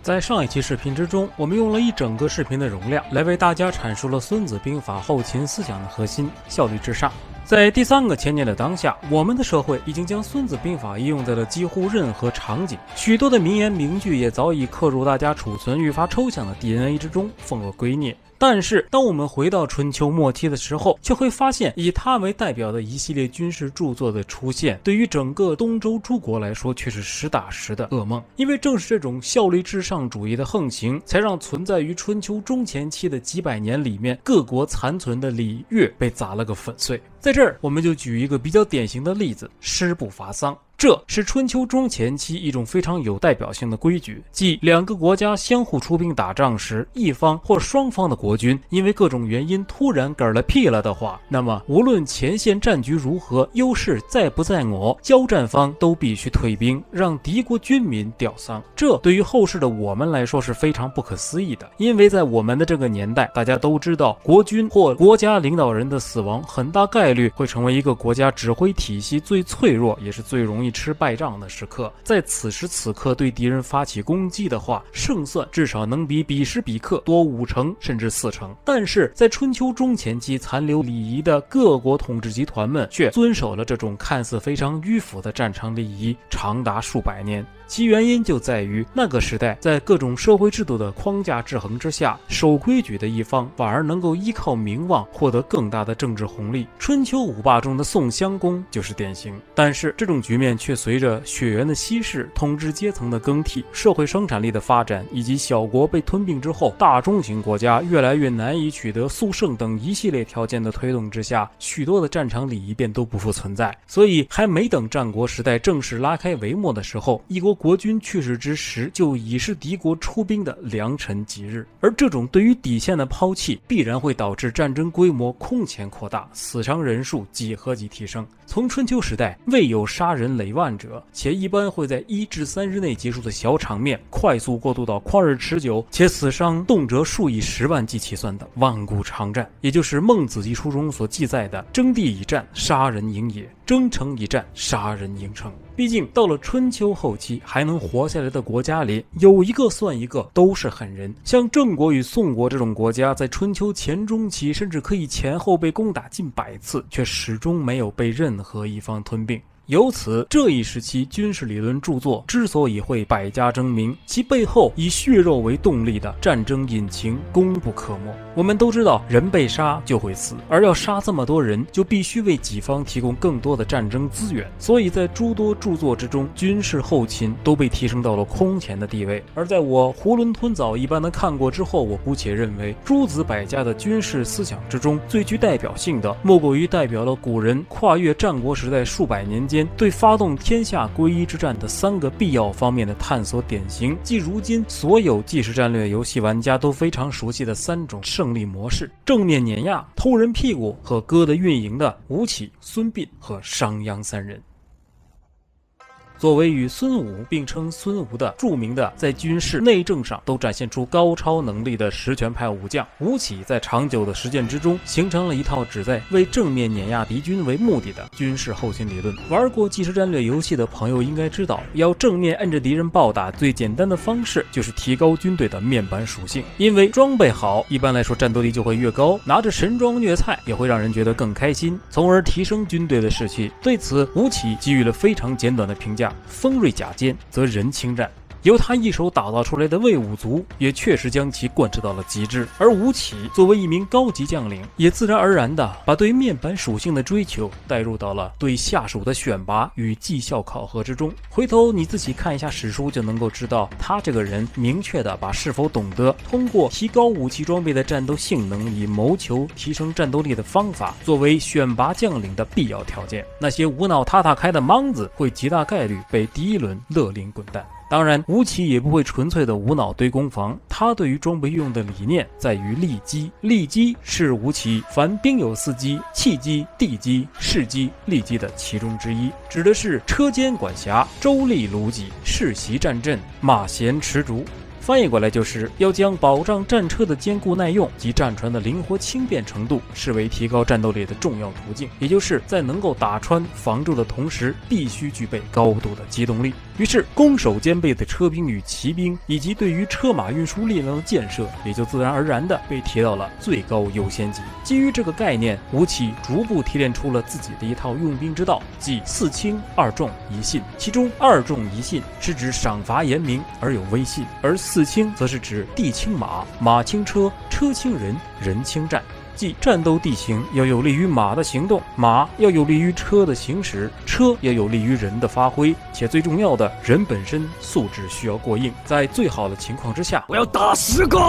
在上一期视频之中，我们用了一整个视频的容量来为大家阐述了《孙子兵法》后勤思想的核心——效率至上。在第三个千年的当下，我们的社会已经将《孙子兵法》应用在了几乎任何场景，许多的名言名句也早已刻入大家储存愈发抽象的 DNA 之中，奉若圭臬。但是当我们回到春秋末期的时候，却会发现以它为代表的一系列军事著作的出现，对于整个东周诸国来说却是实打实的噩梦。因为正是这种效率至上主义的横行，才让存在于春秋中前期的几百年里面各国残存的礼乐被砸了个粉碎。在这儿我们就举一个比较典型的例子：师不伐丧。这是春秋中前期一种非常有代表性的规矩，即两个国家相互出兵打仗时，一方或双方的国军因为各种原因突然嗝了屁了的话，那么无论前线战局如何，优势在不在我，交战方都必须退兵，让敌国军民吊丧。这对于后世的我们来说是非常不可思议的，因为在我们的这个年代，大家都知道国军或国家领导人的死亡很大概率会成为一个国家指挥体系最脆弱也是最容易吃败仗的时刻。在此时此刻对敌人发起攻击的话，胜算至少能比彼时彼刻多5成甚至4成。但是在春秋中前期残留礼仪的各国统治集团们却遵守了这种看似非常迂腐的战场礼仪长达数百年。其原因就在于那个时代在各种社会制度的框架制衡之下，守规矩的一方反而能够依靠名望获得更大的政治红利。春秋五霸中的宋襄公就是典型。但是这种局面却随着血缘的稀释、统治阶层的更替、社会生产力的发展，以及小国被吞并之后大中型国家越来越难以取得速胜等一系列条件的推动之下，许多的战场礼仪便都不复存在。所以还没等战国时代正式拉开帷幕的时候，一国国军去世之时就已是敌国出兵的良辰吉日。而这种对于底线的抛弃必然会导致战争规模空前扩大，死伤人数几何级提升。从春秋时代未有杀人累万者，且一般会在1至3日内结束的小场面，快速过渡到旷日持久且死伤动辄数以10万计起算的万古长战，也就是孟子一书中所记载的征地以战，杀人营也；征城以战，杀人营城。毕竟到了春秋后期，还能活下来的国家里有一个算一个，都是狠人。像郑国与宋国这种国家，在春秋前中期甚至可以前后被攻打近100次，却始终没有被任何一方吞并。由此，这一时期军事理论著作之所以会百家争鸣，其背后以血肉为动力的战争引擎功不可没。我们都知道，人被杀就会死，而要杀这么多人，就必须为己方提供更多的战争资源。所以在诸多著作之中，军事后勤都被提升到了空前的地位。而在我囫囵吞枣一般的看过之后，我姑且认为，诸子百家的军事思想之中，最具代表性的，莫过于代表了古人跨越战国时代数百年间对发动天下归一之战的3个必要方面的探索典型，即如今所有即时战略游戏玩家都非常熟悉的3种胜利模式：正面碾压、偷人屁股和歌的运营的吴起、孙膑和商鞅3人。作为与孙武并称孙吴的著名的在军事内政上都展现出高超能力的实权派武将，吴起在长久的实践之中形成了一套旨在为正面碾压敌军为目的的军事后勤理论。玩过即时战略游戏的朋友应该知道，要正面摁着敌人暴打，最简单的方式就是提高军队的面板属性。因为装备好，一般来说战斗力就会越高，拿着神装虐菜也会让人觉得更开心，从而提升军队的士气。对此，吴起给予了非常简短的评价：锋锐甲坚，则人轻战。由他一手打造出来的魏武卒也确实将其贯彻到了极致。而吴起作为一名高级将领，也自然而然地把对面板属性的追求带入到了对下属的选拔与绩效考核之中。回头你自己看一下史书，就能够知道他这个人明确地把是否懂得通过提高武器装备的战斗性能以谋求提升战斗力的方法作为选拔将领的必要条件。那些无脑踏开的莽子会极大概率被第一轮勒令滚蛋。当然，吴起也不会纯粹的无脑堆攻防，他对于装备运用的理念在于利基。利基是吴起凡兵有4基：气机、地机、士机、利基的其中之一，指的是车间管辖、周立卢戟、世袭战阵、马衔持竹。翻译过来就是要将保障战车的坚固耐用及战船的灵活轻便程度视为提高战斗力的重要途径，也就是在能够打穿防住的同时，必须具备高度的机动力。于是，攻守兼备的车兵与骑兵，以及对于车马运输力量的建设，也就自然而然地被提到了最高优先级。基于这个概念，吴起逐步提炼出了自己的一套用兵之道，即四轻二重一信。其中二重一信是指赏罚严明而有威信，而四轻则是指地轻马，马轻车，车轻人，人轻战。即战斗地形要有利于马的行动，马要有利于车的行驶，车要有利于人的发挥，且最重要的，人本身素质需要过硬，在最好的情况之下，我要打10个。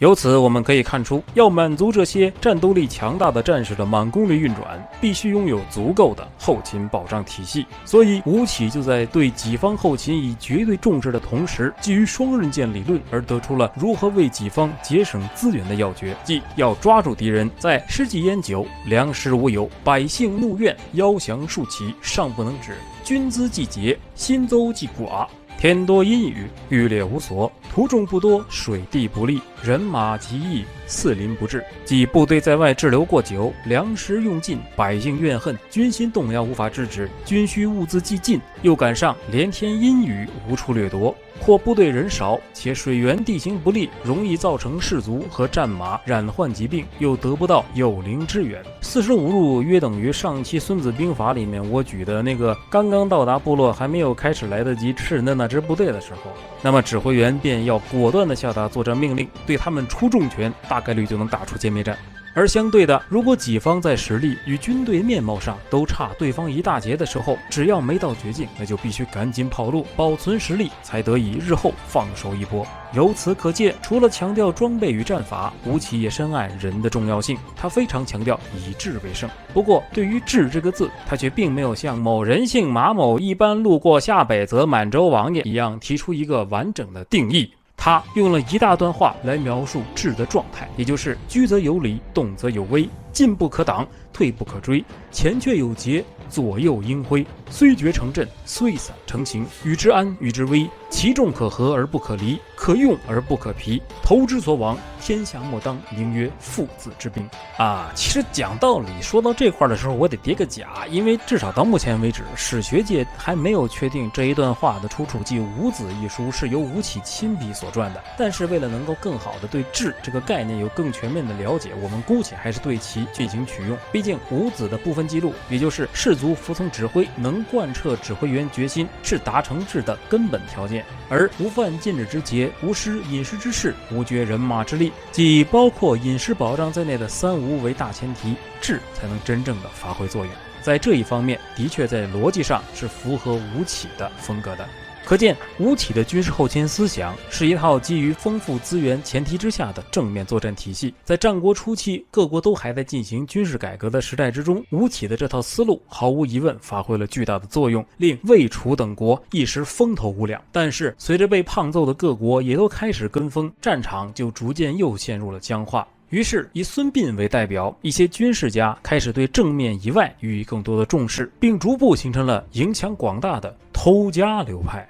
由此我们可以看出，要满足这些战斗力强大的战士的满功率运转，必须拥有足够的后勤保障体系。所以吴起就在对己方后勤以绝对重视的同时，基于双刃剑理论而得出了如何为己方节省资源的要诀，即要抓住敌人在施济烟酒，粮食无有，百姓怒怨，腰降数起，尚不能止，军资既竭，薪邹既寡，天多阴雨，渔猎无所，途中不多，水地不利，人马极易，四邻不治。即部队在外滞留过久，粮食用尽，百姓怨恨，军心动摇无法制止，军需物资既尽，又赶上连天阴雨，无处掠夺，或部队人少，且水源地形不利，容易造成士卒和战马染患疾病，又得不到有灵支援。45入约等于上期孙子兵法里面我举的那个刚刚到达部落还没有开始来得及吃的那支部队的时候，那么指挥员便要果断地下达作战命令，对他们出重拳，大概率就能打出歼灭战。而相对的，如果己方在实力与军队面貌上都差对方一大截的时候，只要没到绝境，那就必须赶紧跑路，保存实力，才得以日后放手一搏。由此可见，除了强调装备与战法，吴起也深谙人的重要性，他非常强调以智为胜。不过对于智这个字，他却并没有像某人姓马某一般路过下北泽满洲王爷一样提出一个完整的定义。他用了一大段话来描述智的状态，也就是居则有理，动则有威，进不可挡，退不可追，前却有节，左右应挥，虽决成阵，虽散成形，与之安，与之危，其众可合而不可离，可用而不可疲，投之所往，天下莫当名曰父子之兵啊。其实讲道理，说到这块的时候，我得叠个甲，因为至少到目前为止，史学界还没有确定这一段话的出处，即《伍子》一书是由吴起亲笔所撰的。但是为了能够更好的对智这个概念有更全面的了解，我们姑且还是对其进行取用。毕竟伍子的部分记录，也就是士卒服从指挥，能贯彻指挥员决心，是达成智的根本条件。而无犯禁止之节，无失饮食之事，无绝人马之力，即包括饮食保障在内的3无为大前提，智才能真正的发挥作用。在这一方面，的确在逻辑上是符合吴起的风格的。可见吴起的军事后勤思想是一套基于丰富资源前提之下的正面作战体系。在战国初期，各国都还在进行军事改革的时代之中，吴起的这套思路毫无疑问发挥了巨大的作用，令魏楚等国一时风头无两。但是随着被胖揍的各国也都开始跟风，战场就逐渐又陷入了僵化。于是以孙膑为代表，一些军事家开始对正面以外予以更多的重视，并逐步形成了影响广大的偷家流派。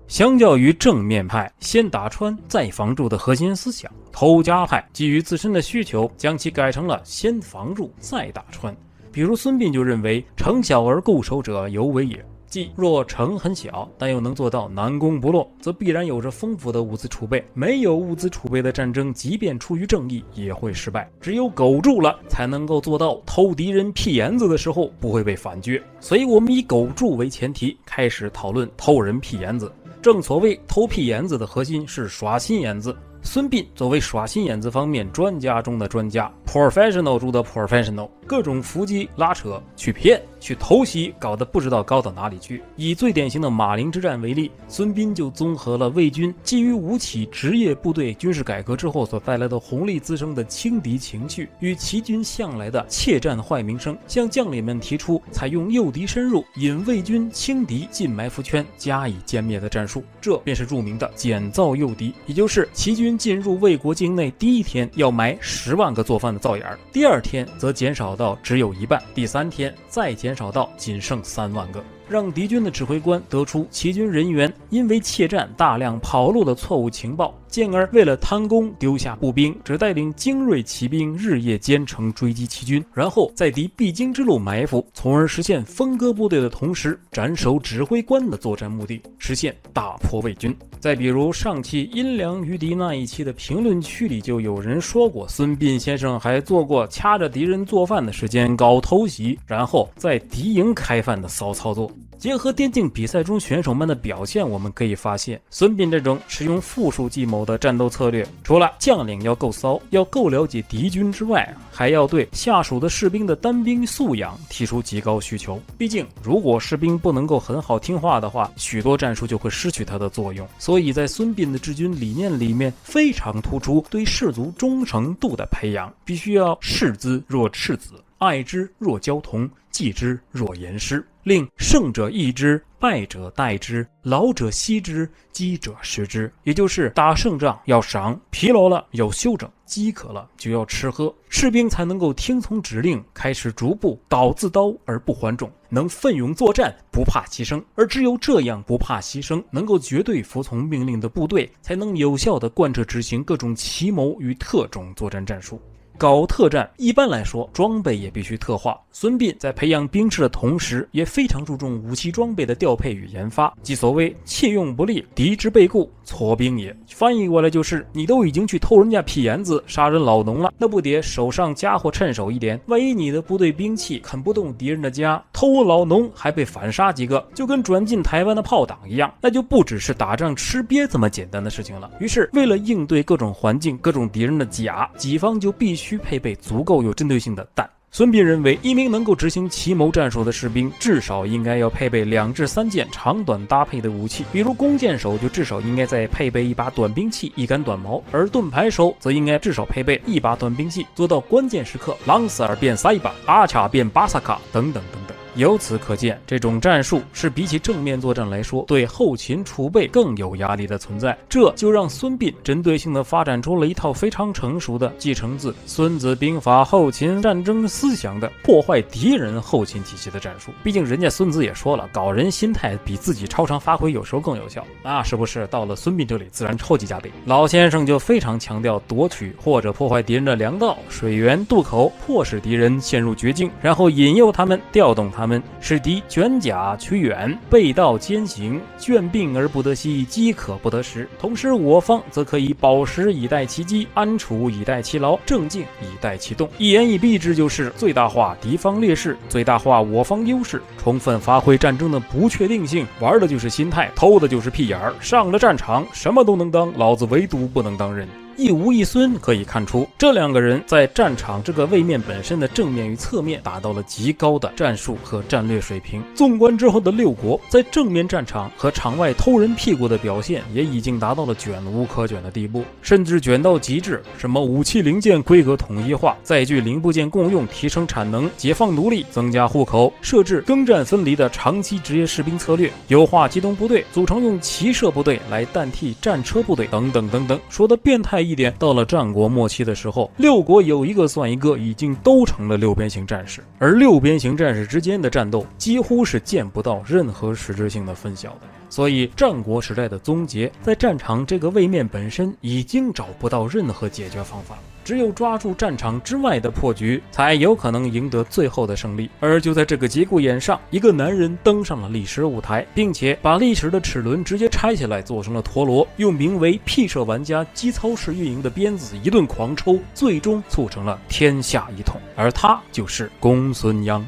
相较于正面派先打穿再防住的核心思想，偷家派基于自身的需求，将其改成了先防住再打穿。比如孙膑就认为城小而固守者犹为也，即若城很小，但又能做到南攻不落，则必然有着丰富的物资储备。没有物资储备的战争，即便出于正义，也会失败。只有苟住了，才能够做到偷敌人屁眼子的时候不会被反决。所以我们以苟住为前提，开始讨论偷人屁眼子。正所谓偷屁眼子的核心是耍心眼子。孙膑作为耍心眼子方面专家中的专家， professional 中的 professional， 各种伏击拉扯，去骗，去偷袭，搞得不知道高到哪里去。以最典型的马陵之战为例，孙膑就综合了魏军基于吴起职业部队军事改革之后所带来的红利滋生的轻敌情绪，与齐军向来的怯战坏名声，向将领们提出采用诱敌深入，引魏军轻敌进埋伏圈，加以歼灭的战术。这便是著名的减灶诱敌，也就是齐军进入魏国境内第一天要埋10万个做饭的灶眼，第二天则减少到只有1半，第3天再减少到仅剩3万个。让敌军的指挥官得出齐军人员因为怯战大量跑路的错误情报，进而为了贪功丢下步兵，只带领精锐骑兵日夜兼程追击齐军，然后在敌必经之路埋伏，从而实现分割部队的同时斩首指挥官的作战目的，实现大破魏军。再比如上期阴凉于敌那一期的评论区里就有人说过，孙膑先生还做过掐着敌人做饭的时间搞偷袭，然后在敌营开饭的骚操作。结合电竞比赛中选手们的表现，我们可以发现，孙膑这种使用复数计谋的战斗策略，除了将领要够骚，要够了解敌军之外，还要对下属的士兵的单兵素养提出极高需求。毕竟，如果士兵不能够很好听话的话，许多战术就会失去它的作用。所以在孙膑的治军理念里面，非常突出对士卒忠诚度的培养，必须要视之若赤子，爱之若交同，忌之若言师，令胜者益之，败者殆之，劳者息之，饥者食之。也就是打胜仗要赏，疲劳了要休整，饥渴了就要吃喝，士兵才能够听从指令，开始逐步倒自刀而不还种，能奋勇作战，不怕牺牲。而只有这样不怕牺牲，能够绝对服从命令的部队，才能有效地贯彻执行各种奇谋与特种作战战术。搞特战，一般来说装备也必须特化。孙膑在培养兵士的同时，也非常注重武器装备的调配与研发，即所谓切用不利，敌之备故，挫兵也。翻译过来就是，你都已经去偷人家屁眼子，杀人老农了，那不得手上家伙趁手一点？万一你的部队兵器啃不动敌人的家，偷老农还被反杀几个，就跟转进台湾的炮党一样，那就不只是打仗吃瘪这么简单的事情了。于是，为了应对各种环境、各种敌人的甲，己方就必须配备足够有针对性的弹。孙膑认为，一名能够执行奇谋战术的士兵，至少应该要配备2至3件长短搭配的武器，比如弓箭手就至少应该再配备一把短兵器、一杆短矛，而盾牌手则应该至少配备一把短兵器，做到关键时刻朗斯尔变塞巴，阿卡变巴萨卡等等等等。由此可见，这种战术是比起正面作战来说，对后勤储备更有压力的存在。这就让孙膑针对性地发展出了一套非常成熟的继承自《孙子兵法》后勤战争思想的破坏敌人后勤体系的战术。毕竟人家孙子也说了，搞人心态比自己超常发挥有时候更有效。那是不是到了孙膑这里自然超级加倍？老先生就非常强调夺取或者破坏敌人的粮道、水源、渡口，迫使敌人陷入绝境，然后引诱他们，调动他们，使敌卷甲趋远，背道兼行，倦病而不得息，饥渴不得食。同时我方则可以饱食以待其饥，安处以待其劳，镇静以待其动。一言以蔽之，就是最大化敌方劣势，最大化我方优势，充分发挥战争的不确定性。玩的就是心态，偷的就是屁眼儿，上了战场什么都能当，老子唯独不能当人。一吴一孙可以看出，这2个人在战场这个位面本身的正面与侧面达到了极高的战术和战略水平。纵观之后的6国，在正面战场和场外偷人屁股的表现也已经达到了卷无可卷的地步，甚至卷到极致，什么武器零件规格统一化，载具零部件共用，提升产能，解放奴隶，增加户口，设置耕战分离的长期职业士兵策略，优化机动部队，组成用骑射部队来代替战车部队等等等等。说的变态一点，到了战国末期的时候，6国有一个算一个，已经都成了6边形战士，而6边形战士之间的战斗几乎是见不到任何实质性的分晓的。所以战国时代的终结，在战场这个位面本身已经找不到任何解决方法，只有抓住战场之外的破局，才有可能赢得最后的胜利。而就在这个节骨眼上，一个男人登上了历史舞台，并且把历史的齿轮直接拆下来做成了陀螺，用名为屁社玩家机操式运营的鞭子一顿狂抽，最终促成了天下一统。而他就是公孙鞅。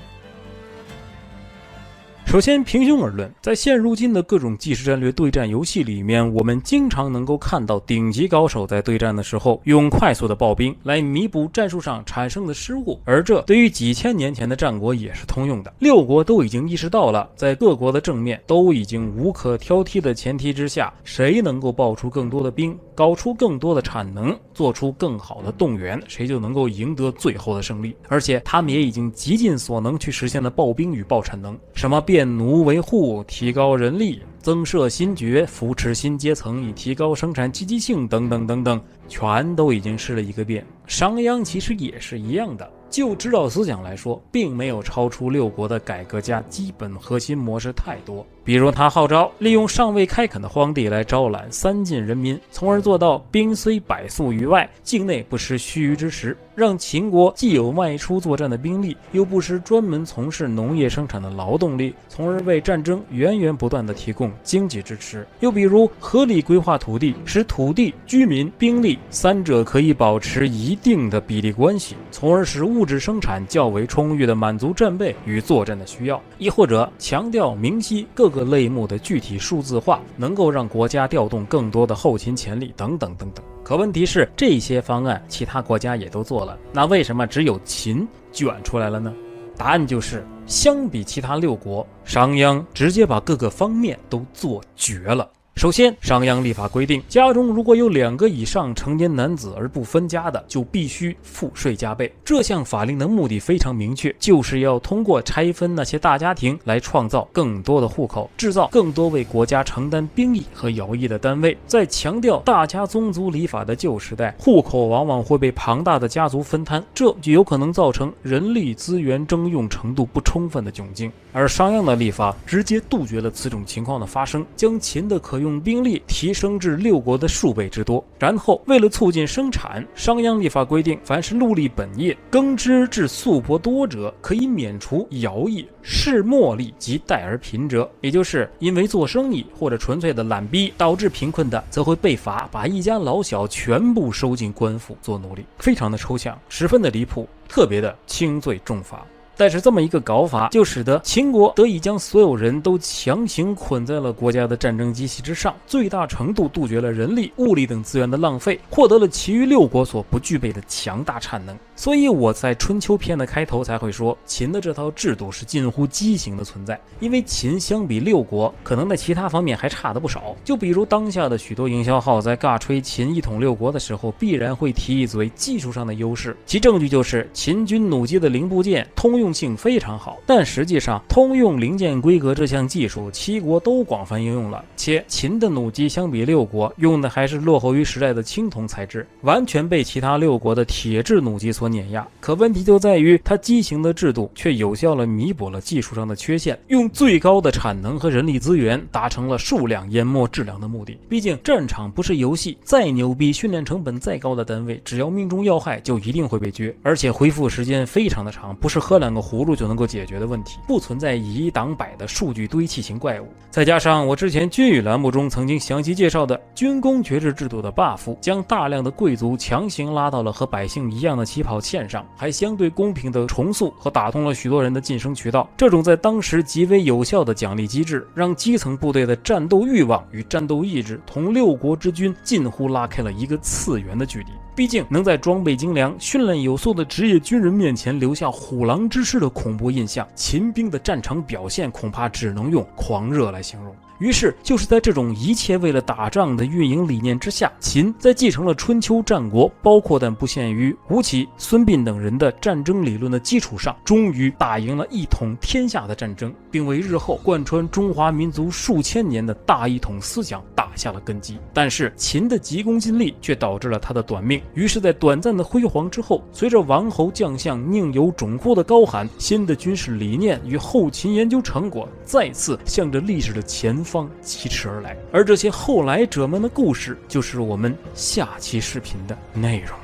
首先平胸而论，在现如今的各种即时战略对战游戏里面，我们经常能够看到顶级高手在对战的时候用快速的爆兵来弥补战术上产生的失误，而这对于几千年前的战国也是通用的。6国都已经意识到了，在各国的正面都已经无可挑剔的前提之下，谁能够爆出更多的兵，搞出更多的产能，做出更好的动员，谁就能够赢得最后的胜利。而且他们也已经极尽所能去实现了爆兵与爆产能，什么变奴为户，提高人力，增设新爵，扶持新阶层以提高生产积极性等等等等，全都已经试了一个遍。商鞅其实也是一样的。就指导思想来说，并没有超出六国的改革家基本核心模式太多。比如他号召利用尚未开垦的荒地来招揽三晋人民，从而做到兵虽百粟于外，境内不失须臾之食，让秦国既有外出作战的兵力，又不失专门从事农业生产的劳动力，从而为战争源源不断地提供经济支持。又比如合理规划土地，使土地、居民、兵力三者可以保持一定的比例关系，从而使物质生产较为充裕地满足战备与作战的需要。亦或者强调明晰各个类目的具体数字化，能够让国家调动更多的后勤潜力等等等等。可问题是，这些方案其他国家也都做了，那为什么只有秦卷出来了呢？答案就是，相比其他六国，商鞅直接把各个方面都做绝了。首先，商鞅立法规定，家中如果有2个以上成年男子而不分家的，就必须赋税加倍。这项法令的目的非常明确，就是要通过拆分那些大家庭来创造更多的户口，制造更多为国家承担兵役和徭役的单位。在强调大家宗族礼法的旧时代，户口往往会被庞大的家族分摊，这就有可能造成人力资源征用程度不充分的窘境。而商鞅的立法直接杜绝了此种情况的发生，将秦的可用兵力提升至六国的数倍之多。然后为了促进生产，商鞅立法规定，凡是戮力本业、耕织至粟帛多者，可以免除徭役、士莫力及代而贫者，也就是因为做生意或者纯粹的懒逼导致贫困的，则会被罚把一家老小全部收进官府做奴隶。非常的抽象，十分的离谱，特别的轻罪重罚。但是这么一个搞法，就使得秦国得以将所有人都强行捆在了国家的战争机器之上，最大程度杜绝了人力、物力等资源的浪费，获得了其余六国所不具备的强大产能。所以我在春秋篇的开头才会说，秦的这套制度是近乎畸形的存在。因为秦相比六国，可能在其他方面还差得不少。就比如当下的许多营销号在尬吹秦一统六国的时候，必然会提一嘴技术上的优势，其证据就是秦军弩机的零部件通用性非常好，但实际上通用零件规格这项技术七国都广泛应用了，且秦的弩机相比六国用的还是落后于时代的青铜材质，完全被其他六国的铁制弩机所碾压。可问题就在于它畸形的制度却有效地弥补了技术上的缺陷，用最高的产能和人力资源达成了数量淹没质量的目的。毕竟战场不是游戏，再牛逼训练成本再高的单位，只要命中要害就一定会被撅，而且恢复时间非常的长，不是喝2个葫芦就能够解决的问题，不存在以一挡百的数据堆砌型怪物。再加上我之前军语栏目中曾经详细介绍的军功爵制制度的 buff， 将大量的贵族强行拉到了和百姓一样的起跑线上，还相对公平的重塑和打通了许多人的晋升渠道。这种在当时极为有效的奖励机制，让基层部队的战斗欲望与战斗意志同六国之军近乎拉开了一个次元的距离。毕竟能在装备精良、训练有素的职业军人面前留下虎狼之师的恐怖印象，秦兵的战场表现恐怕只能用狂热来形容。于是就是在这种一切为了打仗的运营理念之下，秦在继承了春秋战国包括但不限于吴起、孙膑等人的战争理论的基础上，终于打赢了一统天下的战争，并为日后贯穿中华民族数千年的大一统思想打下了根基。但是秦的急功近利却导致了他的短命，于是在短暂的辉煌之后，随着王侯将相宁有种乎的高喊，新的军事理念与后秦研究成果再次向着历史的前方疾驰而来。而这些后来者们的故事，就是我们下期视频的内容。